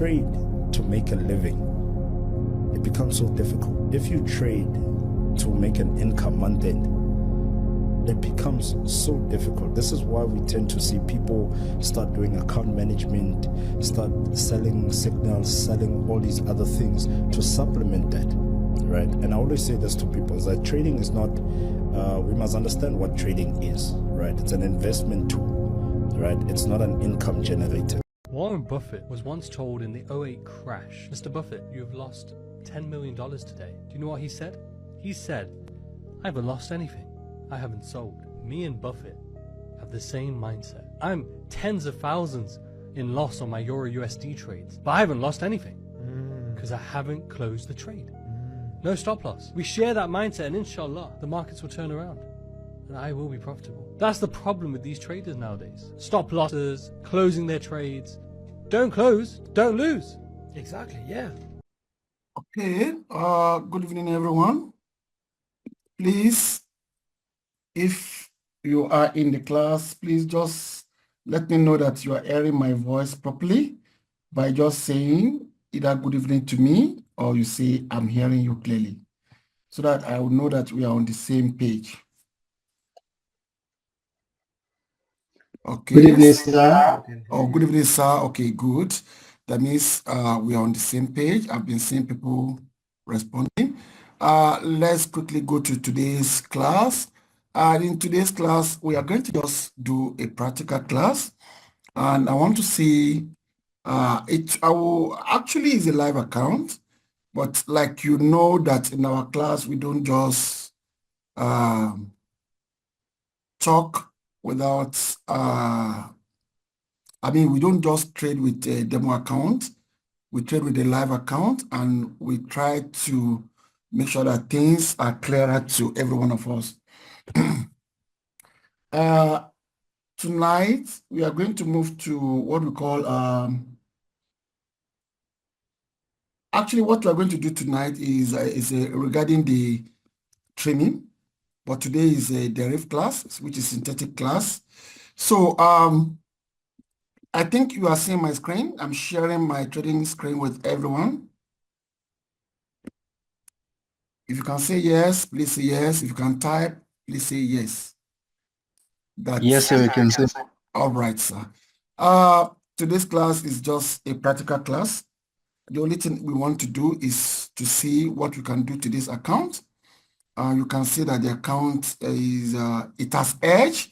trade to make a living, it becomes so difficult. If you trade to make an income month end, it becomes so difficult. This is why we tend to see people start doing account management, start selling signals, selling all these other things to supplement that, right? And I always say this to people, is that trading is not, we must understand what trading is, right? It's an investment tool, right? It's not an income generator. Warren Buffett was once told in the '08 crash, "Mr. Buffett, you have lost $10 million today." Do you know what he said? He said, "I haven't lost anything. I haven't sold." Me and Buffett have the same mindset. I'm tens of thousands in loss on my Euro USD trades, but I haven't lost anything because I haven't closed the trade. No stop loss. We share that mindset, and inshallah, the markets will turn around and I will be profitable. That's the problem with these traders nowadays. Stop losses, closing their trades. Don't close, don't lose. Exactly, yeah. Okay, good evening, everyone. Please, if you are in the class, please just let me know that you are hearing my voice properly by just saying either good evening to me or you say I'm hearing you clearly, so that I will know that we are on the same page. Okay. Good evening, sir. Oh, good evening, sir. Okay, good. That means we are on the same page. I've been seeing people responding. Let's quickly go to today's class. In today's class, we are going to just do a practical class. And I want to see, actually is a live account, but like you know that in our class, we don't just talk without, we don't just trade with a demo account. We trade with a live account, and we try to make sure that things are clearer to every one of us. Tonight, we are going to move to what we call, actually what we are going to do tonight is regarding the training, but today is a derivative class, which is synthetic class. So I think you are seeing my screen. I'm sharing my trading screen with everyone. If you can say yes, please say yes. If you can type, please say yes. Yes, sir, we can say. All right, sir. Today's class is just a practical class. The only thing we want to do is to see what we can do to this account. You can see that the account is, it has edge.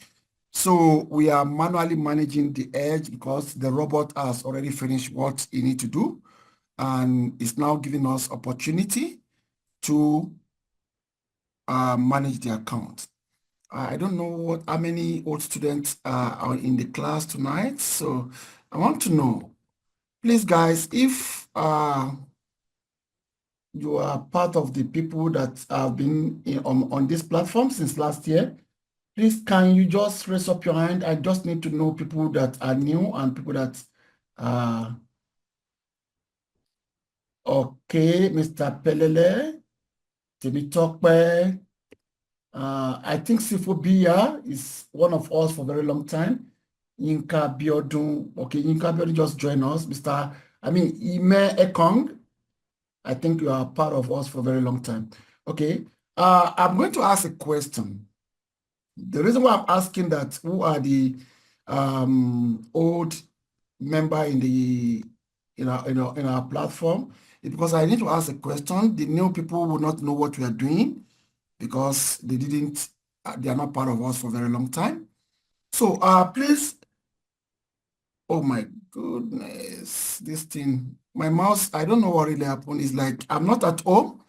So we are manually managing the edge because the robot has already finished what it needs to do. And it's now giving us opportunity to manage the account. I don't know how many old students are in the class tonight. So I want to know, please guys, if you are part of the people that have been on this platform since last year, please can you just raise up your hand? I just need to know people that are new and people that okay, Mr. Pelele, Temitope, I think Sifobia is one of us for a very long time. Yinka Biodun, okay, Yinka Biodun just joined us. Ime Ekong, I think you are part of us for a very long time. Okay, I'm going to ask a question. The reason why I'm asking that, who are the old member in our platform, is because I need to ask a question. The new people will not know what we are doing because they are not part of us for a very long time. So please, oh my goodness, this thing, my mouse, I don't know what really happened. It's like I'm not at home.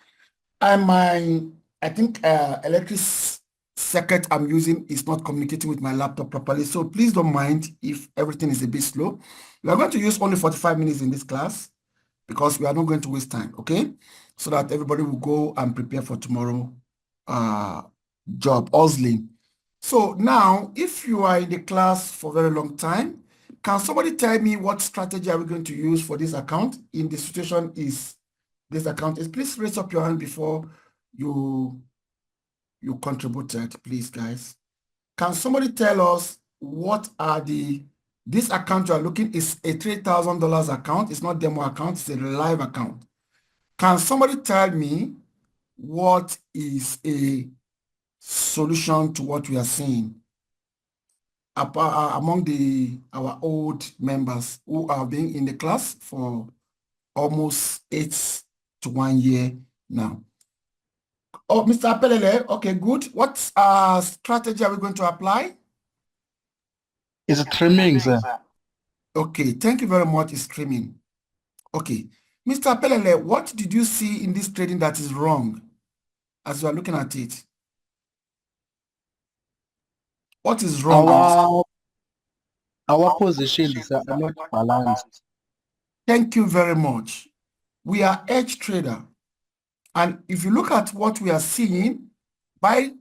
I think electric circuit I'm using is not communicating with my laptop properly. So please don't mind if everything is a bit slow. We are going to use only 45 minutes in this class because we are not going to waste time, okay? So that everybody will go and prepare for tomorrow job, hustling. So now, if you are in the class for a very long time, can somebody tell me what strategy are we going to use for this account in the situation is this account is? Please raise up your hand before you contributed, please, guys. Can somebody tell us what are the This account you are looking is a $3,000 account. It's not demo account, it's a live account. Can somebody tell me what is a solution to what we are seeing among our old members who have been in the class for almost 8 to 1 year now? Oh, Mr. Pelele, okay, good. What strategy are we going to apply? It's a trimming, sir. Okay, thank you very much. It's trimming. Okay. Mr. Pelele, what did you see in this trading that is wrong as you are looking at it? What is wrong? Our positions are not balanced. Thank you very much. We are edge trader. And if you look at what we are seeing, buy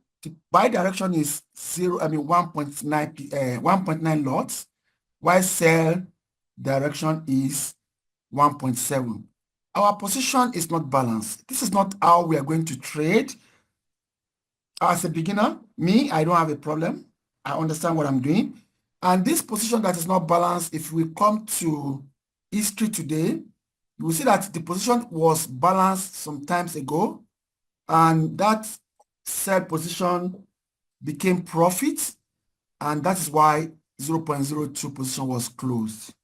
direction is 1.9 lots, while sell direction is 1.7. Our position is not balanced. This is not how we are going to trade. As a beginner, I don't have a problem. I understand what I'm doing. And this position that is not balanced, if we come to history today, you will see that the position was balanced some times ago, and that sell position became profit, and that is why 0.02 position was closed.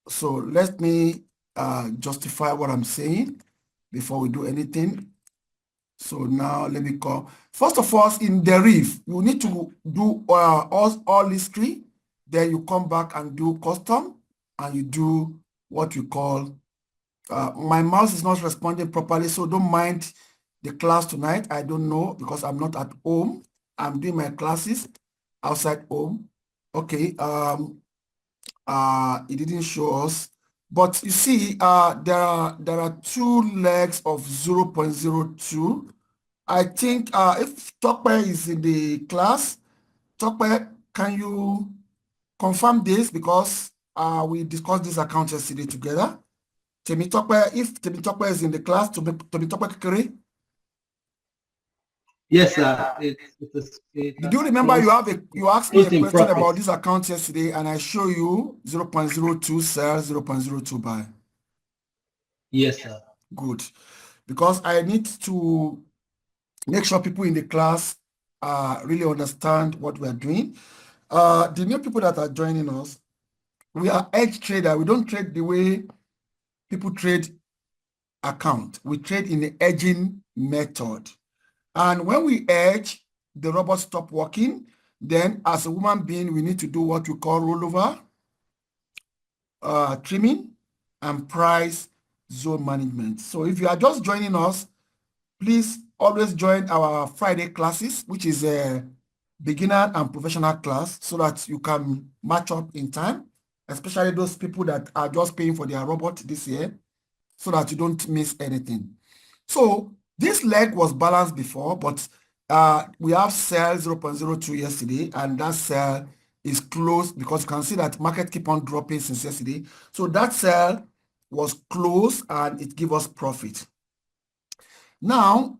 So let me justify what I'm saying before we do anything. So now let me call. First of all, in deriv, you need to do all history. Then you come back and do custom, and you do what we call. My mouse is not responding properly, so don't mind the class tonight. I don't know because I'm not at home. I'm doing my classes outside home. Okay. It didn't show us. But you see, there are two legs of 0.02. I think if Tokpe is in the class, Tokpe, can you confirm this? Because we discussed this account yesterday together. Temitope, if Temitope is in the class, Temitope Kekere? Yes, sir. Did you remember you asked me a question about this account yesterday, and I show you 0.02 sell, 0.02 buy? Yes, sir. Good. Because I need to make sure people in the class really understand what we are doing. The new people that are joining us, we are edge trader. We don't trade the way people trade account. We trade in the edging method. And when we edge, the robot stop working. Then as a human being, we need to do what we call rollover, trimming, and price zone management. So if you are just joining us, please always join our Friday classes, which is a beginner and professional class, so that you can match up in time, especially those people that are just paying for their robot this year, so that you don't miss anything. So this leg was balanced before, but we have sell 0.02 yesterday, and that sell is closed because you can see that market keep on dropping since yesterday. So that sell was closed and it gave us profit. Now,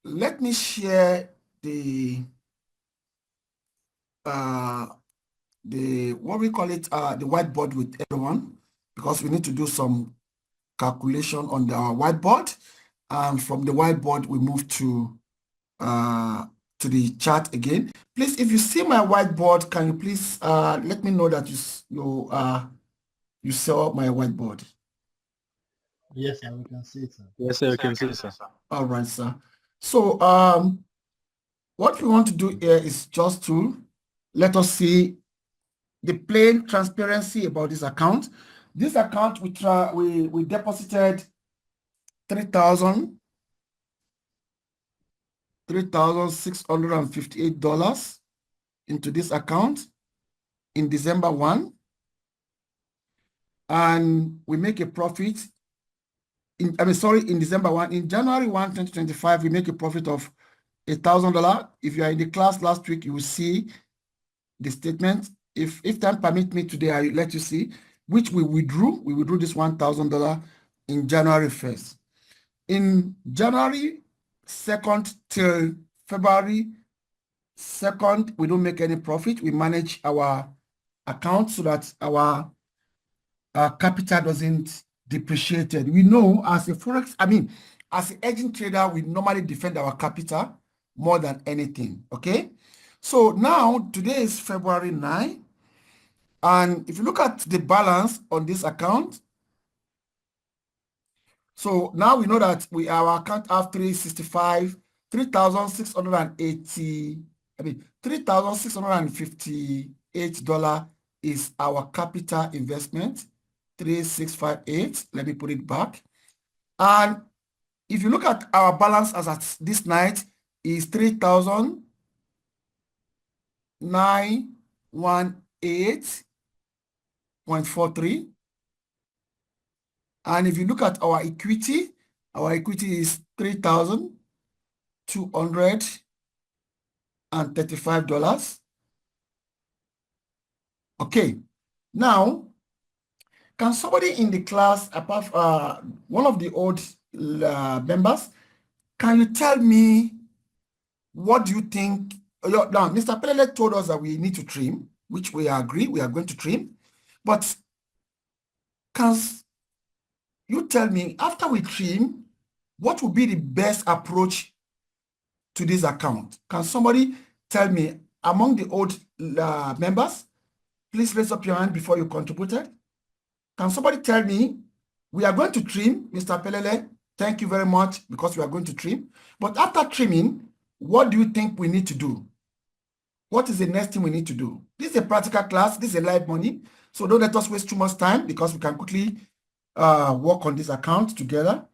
let me share the what we call it, the whiteboard with everyone, because we need to do some calculation on our whiteboard. And from the whiteboard, we move to the chart again. Please, if you see my whiteboard, can you please let me know that you saw my whiteboard? Yes, sir, we can see it, sir. Yes, sir, we can see it, sir. All right, sir. So what we want to do here is just to let us see the plain transparency about this account. This account, we deposited $3,658 into this account in December 1, and we make a profit in December 1. In January 1, 2025, we make a profit of $1,000. If you are in the class last week, you will see the statement. If time permit me today, I will let you see which we withdrew. We withdrew this $1,000 in January 1st. In January 2nd till February 2nd, we don't make any profit. We manage our account so that our capital doesn't depreciate. We know as a forex, as an hedging trader, we normally defend our capital more than anything. Okay, so now today is February 9, and if you look at the balance on this account, so now we know that our account have 3,680, $3,658 is our capital investment. 3,658. Let me put it back. And if you look at our balance as at this night is 3,918.43. And if you look at our equity is $3,235. Okay. Now, can somebody in the class, apart one of the old members, can you tell me what do you think? Now, Mr. Pelele told us that we need to trim, which we agree we are going to trim. But can you tell me, after we trim, what would be the best approach to this account? Can somebody tell me among the old members? Please raise up your hand before you contributed. Can somebody tell me, we are going to trim, Mr. Pelele, thank you very much, because we are going to trim. But after trimming, what do you think we need to do? What is the next thing we need to do? This is a practical class, this is a live money, so don't let us waste too much time because we can quickly work on this account together.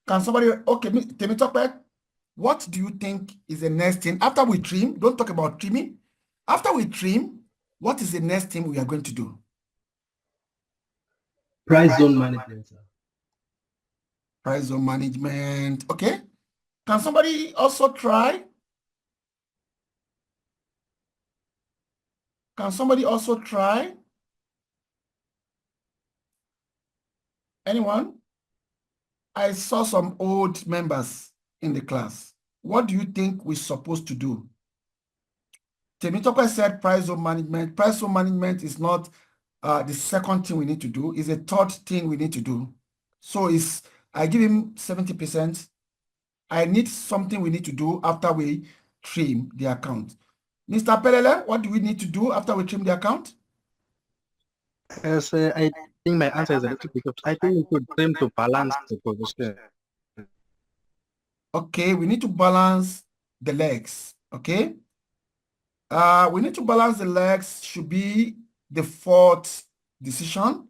Can somebody, okay, Temitope, what do you think is the next thing? After we trim, don't talk about trimming. After we trim, what is the next thing we are going to do? Price zone management, sir. Price zone management. Okay. Can somebody also try? Can somebody also try? Anyone? I saw some old members in the class. What do you think we're supposed to do? Temitope said price zone management. Price zone management is not the second thing we need to do, is a third thing we need to do. So I give him 70%. I need something we need to do after we trim the account. Mr. Pelele, what do we need to do after we trim the account? Yes, I think my answer is a little bit. I think we could trim to balance the position. Okay, we need to balance the legs. Okay. We need to balance the legs should be the fourth decision.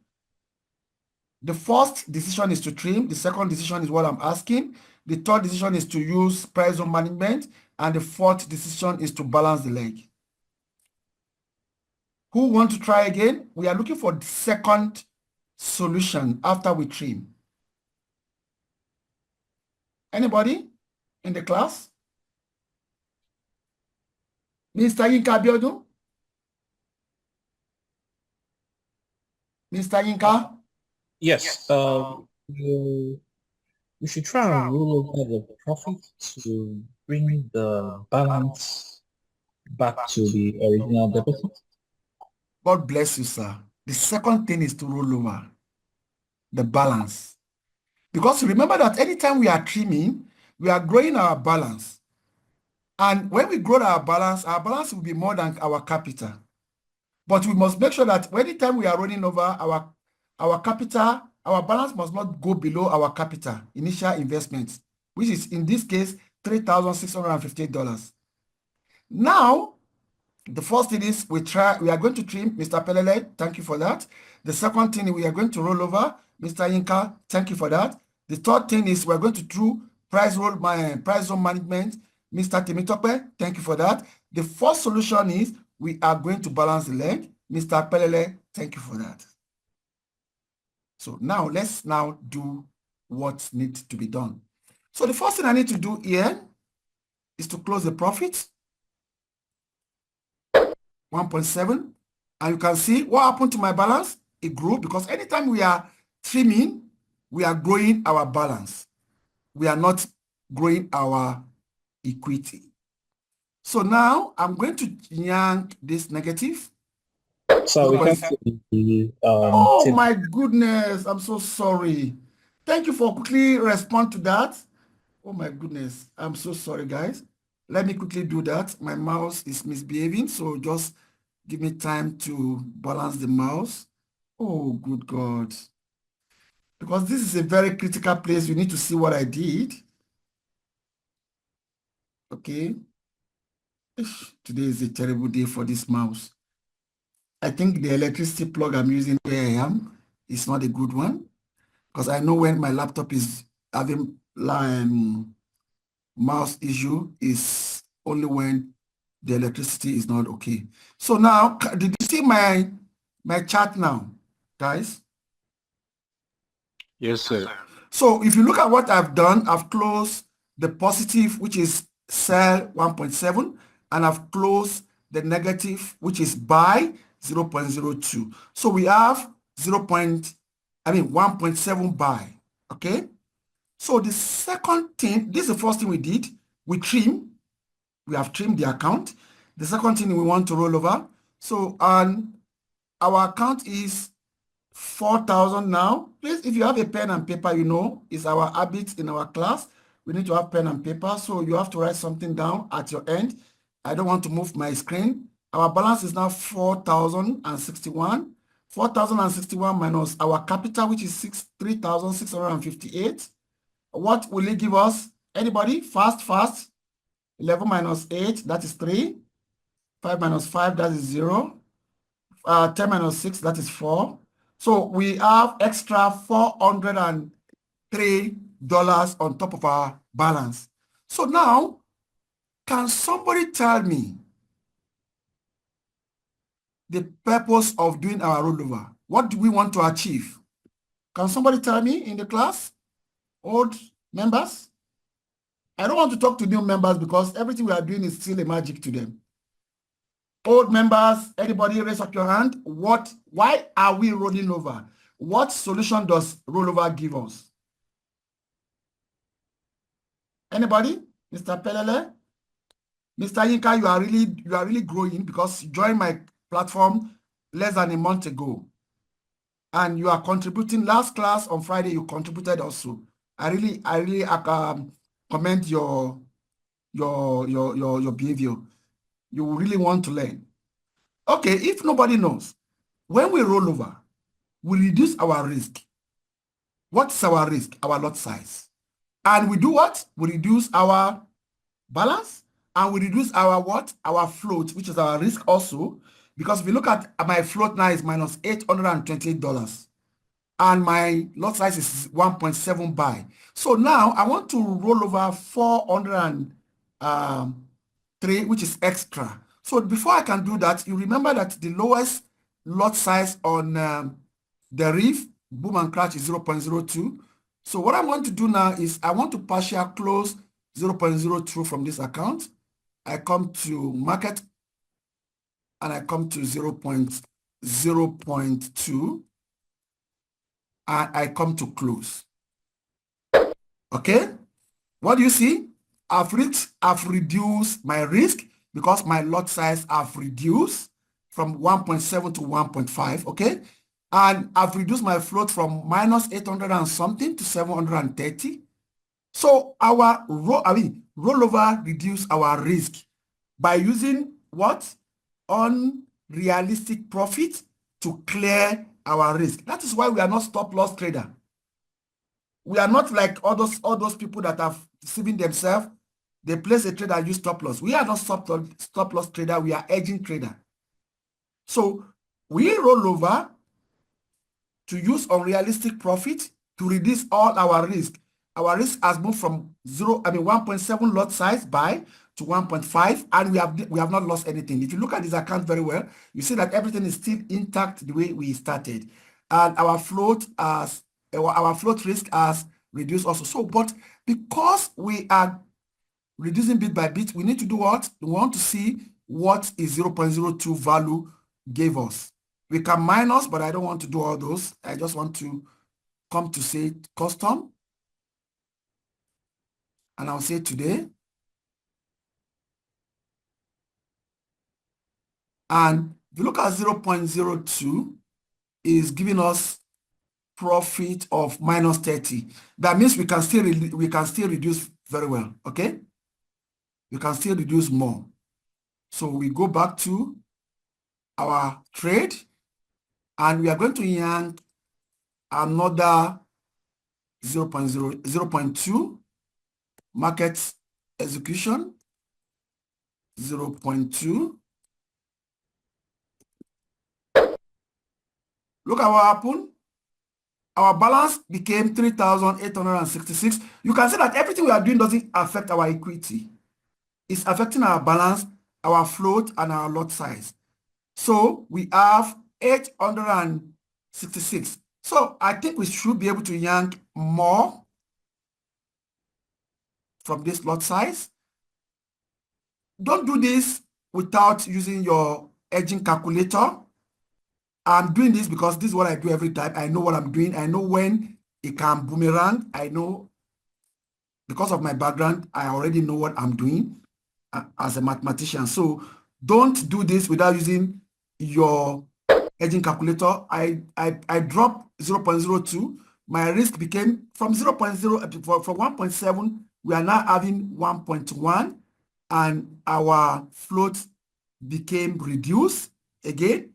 The first decision is to trim. The second decision is what I'm asking. The third decision is to use price zone management. And the fourth decision is to balance the leg. Who want to try again? We are looking for the second solution after we trim. Anybody in the class? Mr. Yinka Abiodun? Mr. Yinka? Yes. We should try and roll over the profit to bring the balance back to the original deposit. God bless you, sir. The second thing is to roll over the balance. Because remember that anytime we are trimming, we are growing our balance. And when we grow our balance will be more than our capital. But we must make sure that anytime we are rolling over our capital, our balance must not go below our capital, initial investments, which is in this case, $3,658. Now, the first thing is we are going to trim, Mr. Pelele, thank you for that. The second thing, we are going to roll over, Mr. Yinka, thank you for that. The third thing is we're going to do price zone management, Mr. Temitope, thank you for that. The first solution is we are going to balance the leg. Mr. Pelele, thank you for that. So now let's do what needs to be done. So the first thing I need to do here is to close the profit. 1.7. And you can see what happened to my balance. It grew because anytime we are trimming, we are growing our balance. We are not growing our equity. So now I'm going to yank this negative. So we can't see the Oh table. my goodness, I'm so sorry. Thank you for quickly respond to that. Oh my goodness, I'm so sorry, guys. Let me quickly do that. My mouse is misbehaving, so just give me time to balance the mouse. Oh, good God. Because this is a very critical place. You need to see what I did. Okay. Today is a terrible day for this mouse. I think the electricity plug I'm using where I am is not a good one, because I know when my laptop is having mouse issue is only when the electricity is not okay. So now, did you see my chart now, guys? Yes, sir. So if you look at what I've done, I've closed the positive, which is sell 1.7, and I've closed the negative, which is buy 0.02. So we have 1.7 buy, okay? So the second thing, this is the first thing we did, we have trimmed the account. The second thing we want to roll over. So our account is 4,000 now. Please, if you have a pen and paper, you know, it's our habit in our class. We need to have pen and paper. So you have to write something down at your end. I don't want to move my screen. Our balance is now 4,061. 4,061 minus our capital, which is 3,658. What will it give us? Anybody? Fast. 11 minus 8, that is 3. 5 minus 5, that is 0. 10 minus 6, that is 4. So we have extra $403 on top of our balance. So now, can somebody tell me the purpose of doing our rollover? What do we want to achieve? Can somebody tell me in the class? Old members? I don't want to talk to new members because everything we are doing is still a magic to them. Old members, anybody raise up your hand? Why are we rolling over? What solution does rollover give us? Anybody? Mr. Pelele? Mr. Yinka, you are really growing because you joined my platform less than a month ago. And you are contributing. Last class on Friday, you contributed also. I really commend your behavior. You really want to learn. Okay, if nobody knows, when we roll over, we reduce our risk. What's our risk? Our lot size. And we do what? We reduce our balance and we reduce our what? Our float, which is our risk also. Because if you look at my float now is minus $828 and my lot size is 1.7 buy. So now I want to roll over 403, which is extra. So before I can do that, you remember that the lowest lot size on the reef, boom and crash, is 0.02. So what I want to do now is I want to partial close 0.02 from this account. I come to market and I come to 0.2 and I come to close. Okay? What do you see? I've reduced my risk because my lot size have reduced from 1.7 to 1.5, okay? And I've reduced my float from minus 800 and something to 730. So our rollover reduce our risk by using what? Unrealistic profit to clear our risk. That is why we are not stop loss trader. We are not like all those people that are deceiving themselves. They place a trade and use stop loss. We are not stop loss trader. We are hedging trader. So we roll over to use unrealistic profit to reduce all our risk. Our risk has moved from 1.7 lot size buy to 1.5, and we have not lost anything. If you look at this account very well, you see that everything is still intact the way we started, and our float risk has reduced also. So, but because we are reducing bit by bit, we need to do what? We want to see what is 0.02 value gave us. We can minus, but I don't want to do all those. I just want to come to say custom. And I'll say today. And If you look at 0.02, is giving us profit of minus 30. That means we can still reduce very well. Okay, we can still reduce more. So we go back to our trade, and we are going to yank another 0.2 market execution 0.2. Look at what happened. Our balance became 3,866. You can see that everything we are doing doesn't affect our equity. It's affecting our balance, our float, and our lot size. So we have 866. So I think we should be able to yank more from this lot size. Don't do this without using your hedging calculator. I'm doing this because this is what I do every time. I know what I'm doing. I know when it can boomerang. I know because of my background, I already know what I'm doing as a mathematician. So don't do this without using your hedging calculator. I dropped 0.02. My risk became from 0.0 from 1.7. We are now having 1.1, and our float became reduced again,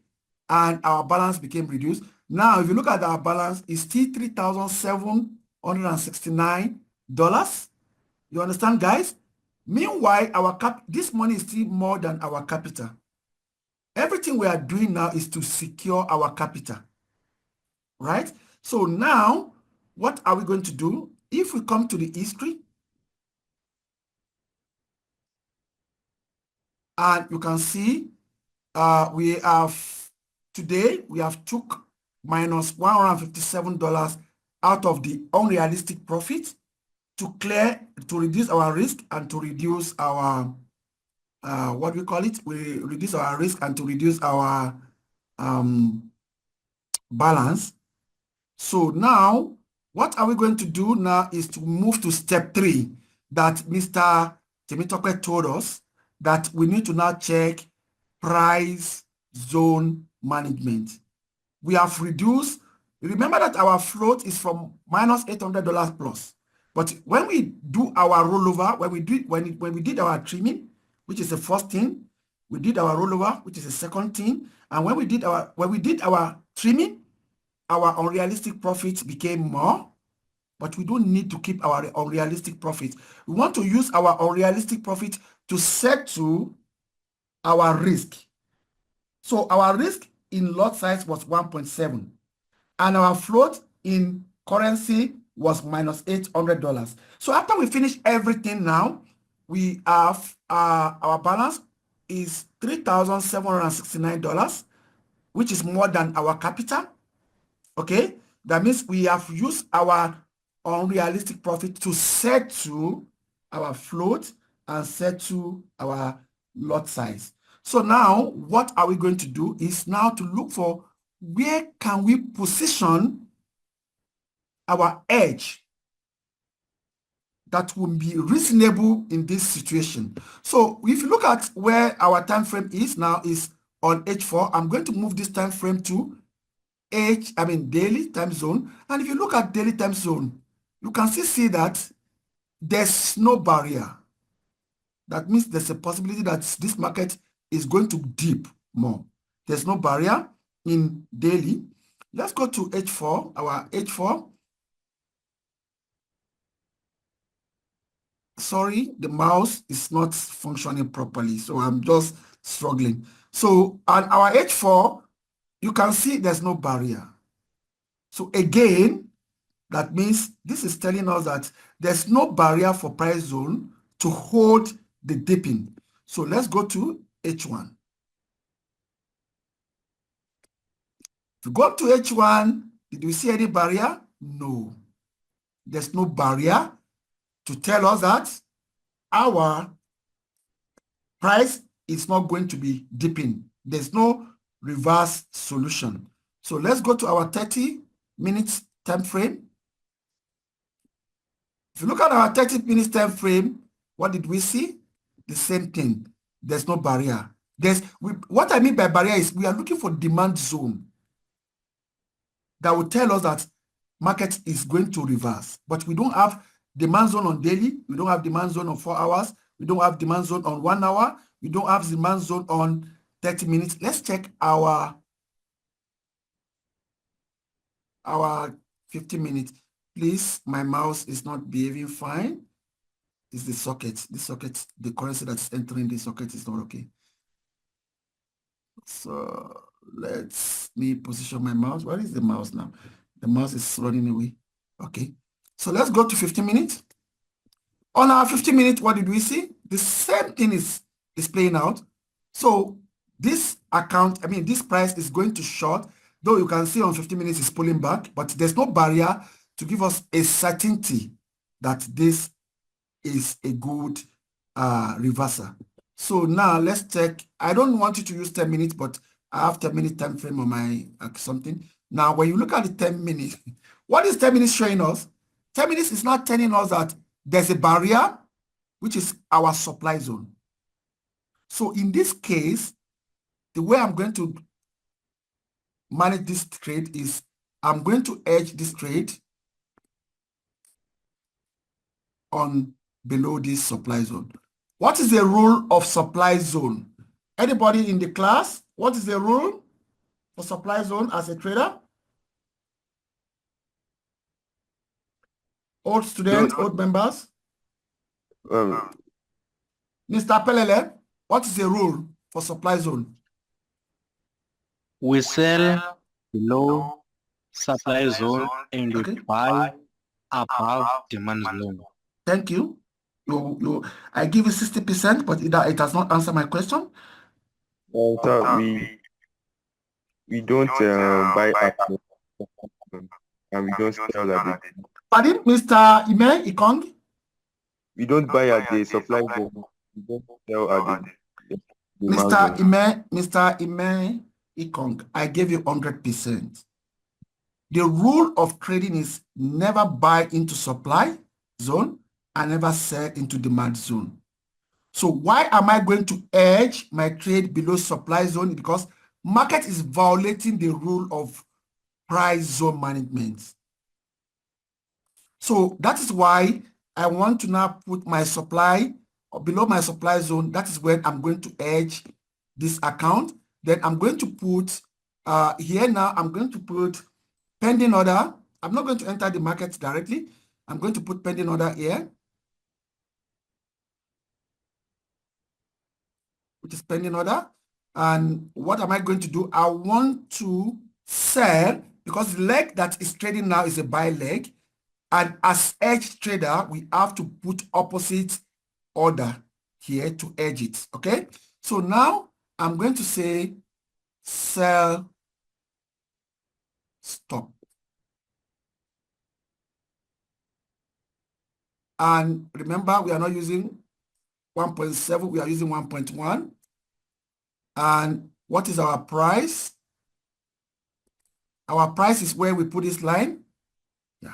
and our balance became reduced. Now, if you look at our balance, it's still $3,769. You understand, guys? Meanwhile, this money is still more than our capital. Everything we are doing now is to secure our capital, right? So now, what are we going to do? If we come to the history, and you can see today we have took minus $157 out of the unrealistic profit to reduce our risk and to reduce our what we call it. We reduce our risk and to reduce our balance. So now, what are we going to do now is to move to step 3 that Mr. Temitope told us, that we need to now check price zone management. We have reduced. Remember that our float is from minus $800 plus. But when we do our rollover, when we did our trimming, which is the first thing, we did our rollover, which is the second thing, and when we did our trimming, our unrealistic profits became more. But we don't need to keep our unrealistic profit. We want to use our unrealistic profit to settle our risk. So our risk in lot size was 1.7, and our float in currency was minus $800. So after we finish everything now, we have our balance is $3,769, which is more than our capital. Okay, that means we have used our unrealistic profit to settle our float and settle our lot size. So now what are we going to do is now to look for where can we position our edge that will be reasonable in this situation. So if you look at where our time frame is now is on H4, I'm going to move this time frame to daily time zone. And if you look at daily time zone, you can still see that there's no barrier. That means there's a possibility that this market is going to dip more. There's no barrier in daily. Let's go to H4, our H4. Sorry, the mouse is not functioning properly, so I'm just struggling. So on our H4, you can see there's no barrier. So again, that means this is telling us that there's no barrier for price zone to hold the dipping. So let's go to H1. If you go to H1, did we see any barrier? No. There's no barrier to tell us that our price is not going to be dipping. There's no reverse solution. So let's go to our 30 minutes time frame. If you look at our 30 minutes time frame, what did we see? The same thing. There's no barrier. What I mean by barrier is we are looking for demand zone that will tell us that market is going to reverse. But we don't have demand zone on daily. We don't have demand zone on 4 hours. We don't have demand zone on 1 hour. We don't have demand zone on 30 minutes. Let's check our 50 minutes. Please, my mouse is not behaving fine. It's the socket. The socket, the currency that's entering the socket is not okay. So let's me position my mouse. Where is the mouse now? The mouse is running away. Okay. So let's go to 15 minutes. On our 15 minutes, what did we see? The same thing is playing out. So this account, I mean, this price is going to short, though you can see on 15 minutes it's pulling back, but there's no barrier to give us a certainty that this is a good reversal. So now let's check. I don't want you to use 10 minutes, but I have 10 minute time frame on my something. Now, when you look at the 10 minutes, what is 10 minutes showing us? 10 minutes is not telling us that there's a barrier, which is our supply zone. So in this case, the way I'm going to manage this trade is I'm going to edge this trade on below this supply zone. What is the rule of supply zone? Anybody in the class? What is the rule for supply zone as a trader? Old students, old members? Mr. Pelele, what is the rule for supply zone? We sell below supply zone and we buy above demand zone. Thank you. I give you 60%, but it does not answer my question. So we don't buy at and we don't sell at the. Pardon, Mr. Ime Ikong? We don't buy at the supply zone. We don't sell at the Mr. Ime Ikong, I gave you 100%. The rule of trading is never buy into supply zone and never sell into demand zone. So why am I going to edge my trade below supply zone? Because market is violating the rule of price zone management. So that is why I want to now put my supply below my supply zone. That is when I'm going to edge this account. Then I'm going to put here now, I'm going to put pending order. I'm not going to enter the market directly. I'm going to put pending order here, which is pending order. And what am I going to do? I want to sell because the leg that is trading now is a buy leg. And as edge trader, we have to put opposite order here to edge it. Okay. So now I'm going to say sell stop. And remember, we are not using 1.7, we are using 1.1. And what is our price? Our price is where we put this line. Yeah,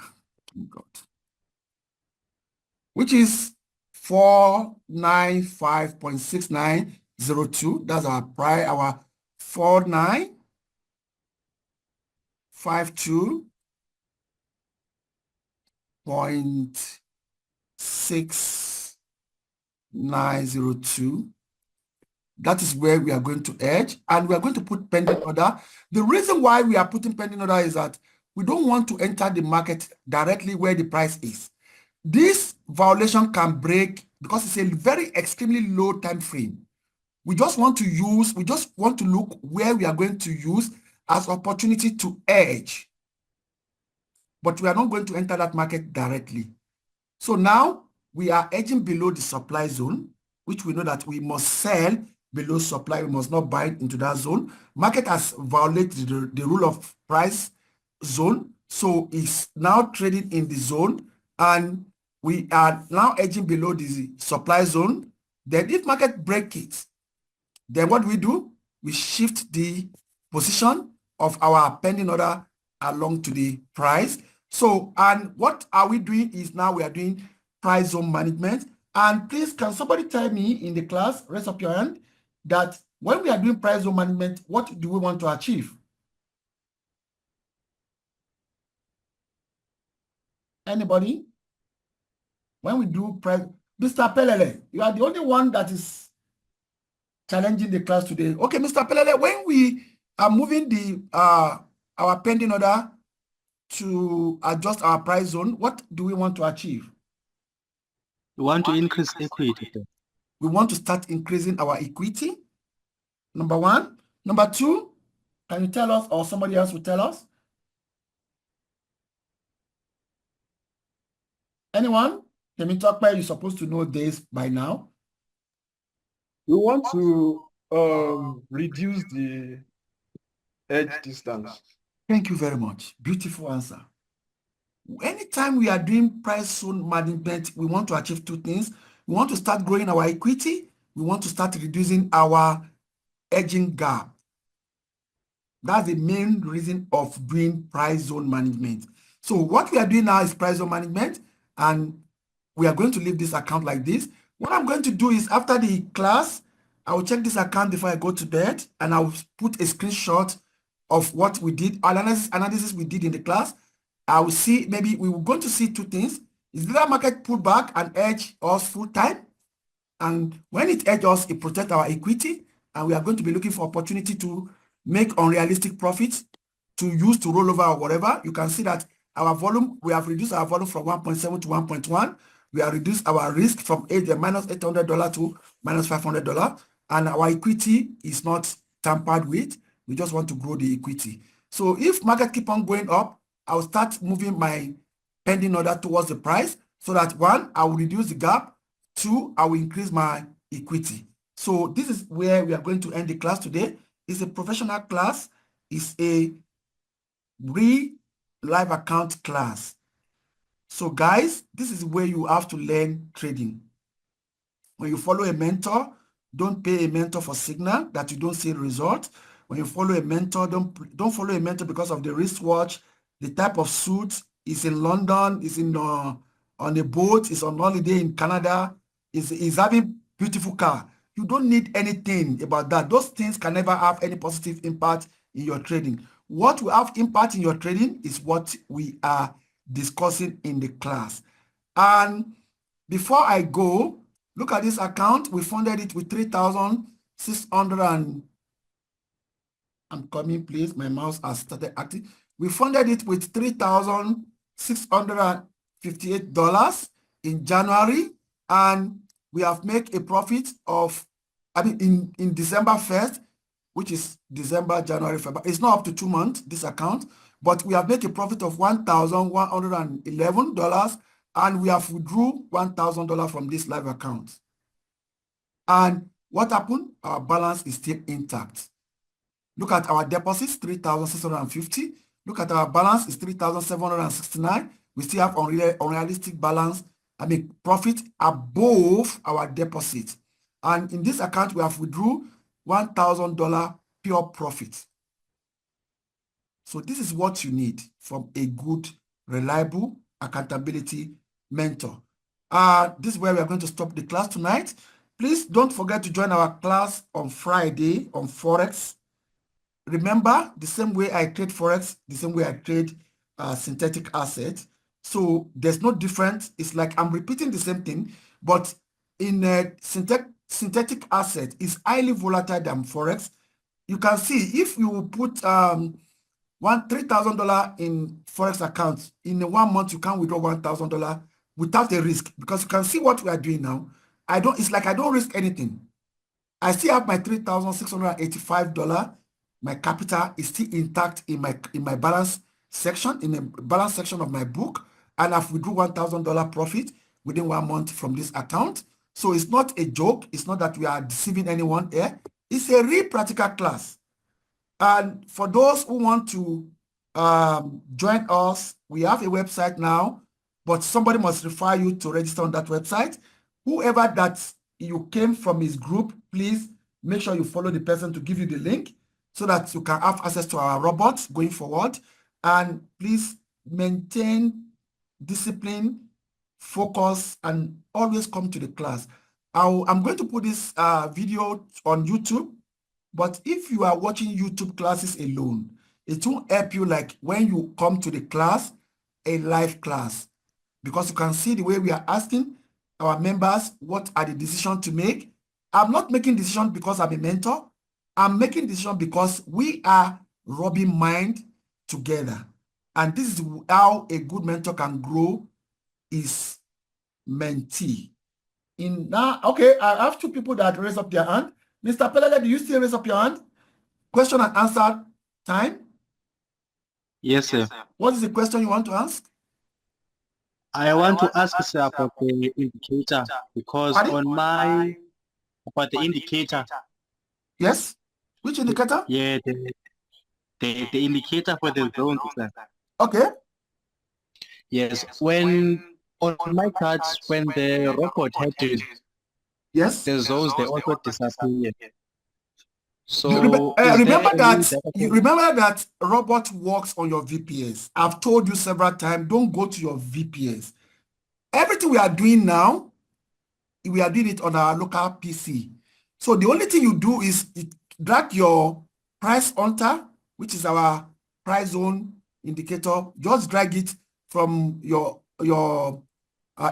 God. Which is 495.6902. That's our price, our 4952.6902. That is where we are going to edge, and we are going to put pending order. The reason why we are putting pending order is that we don't want to enter the market directly where the price is. This violation can break because it's a very extremely low time frame. We just want to look where we are going to use as opportunity to edge. But we are not going to enter that market directly. So now we are edging below the supply zone, which we know that we must sell below supply. We must not buy into that zone. Market has violated the rule of price zone. So it's now trading in the zone, and we are now edging below the supply zone. Then if market breaks it, then what do? We shift the position of our pending order along to the price. So, and what are we doing is now we are doing price zone management. And please, can somebody tell me in the class, raise up your hand, that when we are doing price zone management, what do we want to achieve? Anybody? When we do price, Mr. Pelele, you are the only one that is challenging the class today. Okay, Mr. Pelele, when we are moving the our pending order to adjust our price zone, what do we want to achieve? We want to increase equity. We want to start increasing our equity. Number one. Number two, can you tell us, or somebody else will tell us? Anyone? Temitope, you're supposed to know this by now. We want to reduce the edge distance. Thank you very much. Beautiful answer. Anytime we are doing price zone management, we want to achieve two things. We want to start growing our equity. We want to start reducing our edging gap. That's the main reason of doing price zone management. So what we are doing now is price zone management, and we are going to leave this account like this. What I'm going to do is, after the class, I will check this account before I go to bed, and I'll put a screenshot of what we did, analysis we did in the class. I will see, maybe we were going to see two things. Is the market pull back and edge us full time? And when it edges us, it protects our equity, and we are going to be looking for opportunity to make unrealistic profits to use to roll over or whatever. You can see that our volume, we have reduced our volume from 1.7 to 1.1. We have reduced our risk from minus $800 to minus $500. And our equity is not tampered with. We just want to grow the equity. So if market keep on going up, I'll start moving my pending order towards the price, so that one, I will reduce the gap. Two, I will increase my equity. So this is where we are going to end the class today. It's a professional class. It's a live account class. So guys, this is where you have to learn trading. When you follow a mentor, don't pay a mentor for signal that you don't see result. When you follow a mentor, don't follow a mentor because of the wristwatch, the type of suit. Is in London, is in on a boat, is on holiday in Canada, is having beautiful car. You don't need anything about that. Those things can never have any positive impact in your trading. What will have impact in your trading is what we are discussing in the class. And before I go, look at this account. We funded it with 3,600 and I'm coming, please. My mouse has started acting. We funded it with $3,658 in January, and we have made a profit of, in December 1st, which is December, January, February. It's not up to 2 months, this account, but we have made a profit of $1,111, and we have withdrew $1,000 from this live account. And what happened? Our balance is still intact. Look at our deposits, 3,650. Look at our balance, is 3,769. We still have unrealistic balance, profit above our deposit. And in this account, we have withdrew $1,000 pure profit. So this is what you need from a good, reliable accountability mentor. This is where we are going to stop the class tonight. Please don't forget to join our class on Friday on Forex. Remember, the same way I trade Forex, the same way I trade synthetic assets. So there's no difference. It's like I'm repeating the same thing, but in synthetic asset is highly volatile than Forex. You can see if you put $3,000 in Forex accounts, in 1 month, you can withdraw $1,000 without a risk, because you can see what we are doing now. It's like I don't risk anything. I still have my $3,685. My capital is still intact in my balance section, in the balance section of my book, and I've withdrew $1,000 profit within 1 month from this account. So it's not a joke. It's not that we are deceiving anyone here. It's a real practical class. And for those who want to join us, we have a website now, but somebody must refer you to register on that website. Whoever that you came from his group, please make sure you follow the person to give you the link, so that you can have access to our robots going forward. And please maintain discipline, focus, and always come to the class. I'm going to put this video on YouTube. But if you are watching YouTube classes alone, it won't help you like when you come to the class, a live class, because you can see the way we are asking our members what are the decisions to make. I'm not making decisions because I'm a mentor. I'm making decisions because we are rubbing mind together. And this is how a good mentor can grow his mentee. In now, okay, I have two people that raise up their hand. Mr. Pelele, do you still raise up your hand? Question and answer time. Yes, sir. What is the question you want to ask? I want to ask, sir, about the indicator, because Pardon? on my, about the indicator. Yes? Which indicator? Yeah, the indicator for the zones, sir. Okay. Yes, when on my cards, when the robot had to, Yes. the zones, they also disappear. So remember that robot works on your VPS. I've told you several times, don't go to your VPS. Everything we are doing now, we are doing it on our local PC. So the only thing you do is drag your price hunter, which is our price zone indicator. Just drag it from your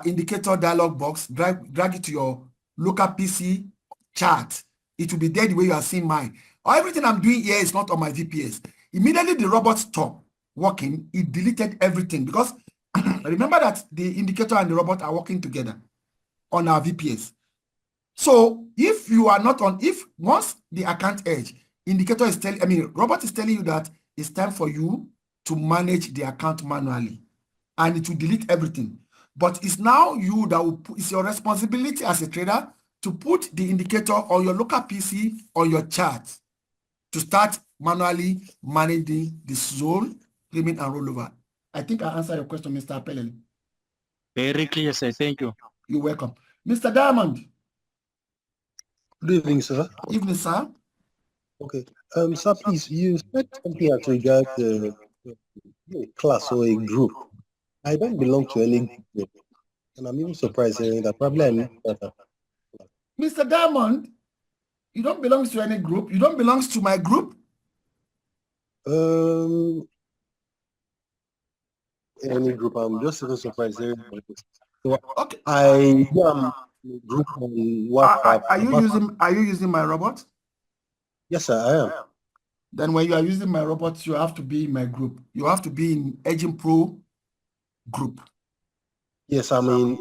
indicator dialog box, drag it to your local PC chart. It will be there the way you are seeing mine. Everything I'm doing here is not on my VPS. Immediately the robot stopped working, it deleted everything, because remember that the indicator and the robot are working together on our VPS. So if you are not on, if once the account edge, indicator is telling, robot is telling you that it's time for you to manage the account manually, and it will delete everything. But it's now you that will put, it's your responsibility as a trader to put the indicator on your local PC on your chart to start manually managing the zone, limit, and rollover. I think I answered your question, Mr. Pelele. Very clear, sir. Thank you. You're welcome. Mr. Diamond. Good evening, sir. Evening, sir. Okay. Sir, please, you said something as regards a class or a group. I don't belong to any group, and I'm even surprised hearing that. Probably I need that. Mr. Diamond, you don't belong to any group. You don't belong to my group. Any group. I'm just even surprised hearing this. So Okay. I am a group on WhatsApp. Are you using my robot? Yes, sir, I am. Then when you are using my robot, you have to be in my group. You have to be in Agent Pro group. Yes, I'm in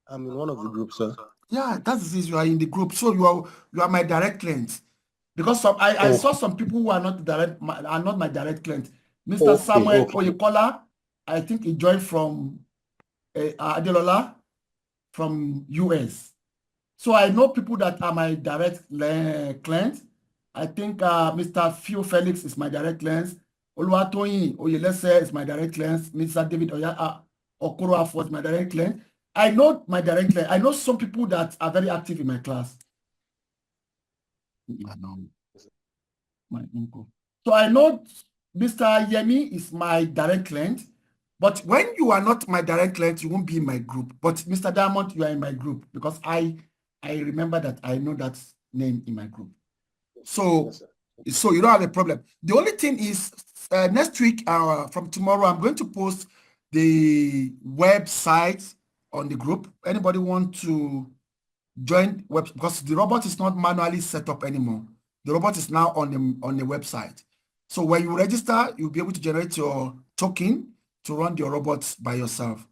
one of the groups, sir. Yeah, that's it. You are in the group, so you are my direct client. Because I saw some people who are not my direct client. Mr. Samuel Oyekola, I think he joined from Adelola from US. So I know people that are my direct client. I think Mr. Phil Felix is my direct client. Oluwatoyin Oyelese is my direct client. Mr. David Okoro Afo is my direct client. I know my direct client. I know some people that are very active in my class. My uncle. So I know Mr. Yemi is my direct client. But when you are not my direct client, you won't be in my group. But Mr. Diamond, you are in my group because I remember that I know that name in my group. So you don't have a problem. The only thing is next week, from tomorrow, I'm going to post the website on the group. Anybody want to join web, because the robot is not manually set up anymore. The robot is now on the website. So when you register, you'll be able to generate your token to run your robots by yourself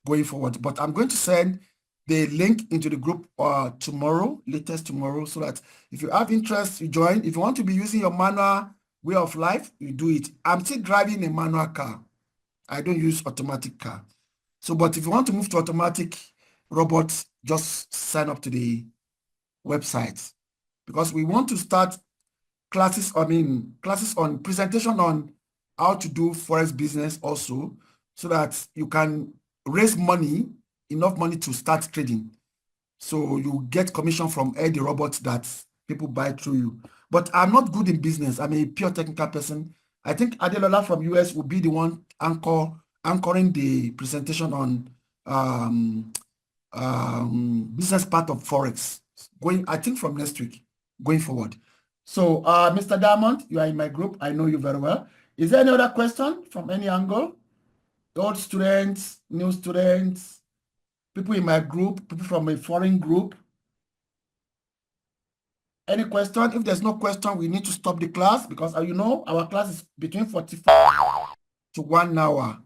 going forward. But I'm going to send the link into the group tomorrow, latest tomorrow, so that if you have interest, you join. If you want to be using your manual way of life, you do it. I'm still driving a manual car. I don't use automatic car. So, but if you want to move to automatic robots, just sign up to the website, because we want to start classes on presentation on how to do forex business also, so that you can raise money, enough money to start trading. So you get commission from all the robots that people buy through you. But I'm not good in business. I'm a pure technical person. I think Adelola from US will be the one anchoring the presentation on business part of forex, I think from next week going forward. So, Mr. Diamond, you are in my group. I know you very well. Is there any other question from any angle? Old students, new students, people in my group, people from a foreign group? Any question? If there's no question, we need to stop the class because, you know, our class is between 45 to 1 hour.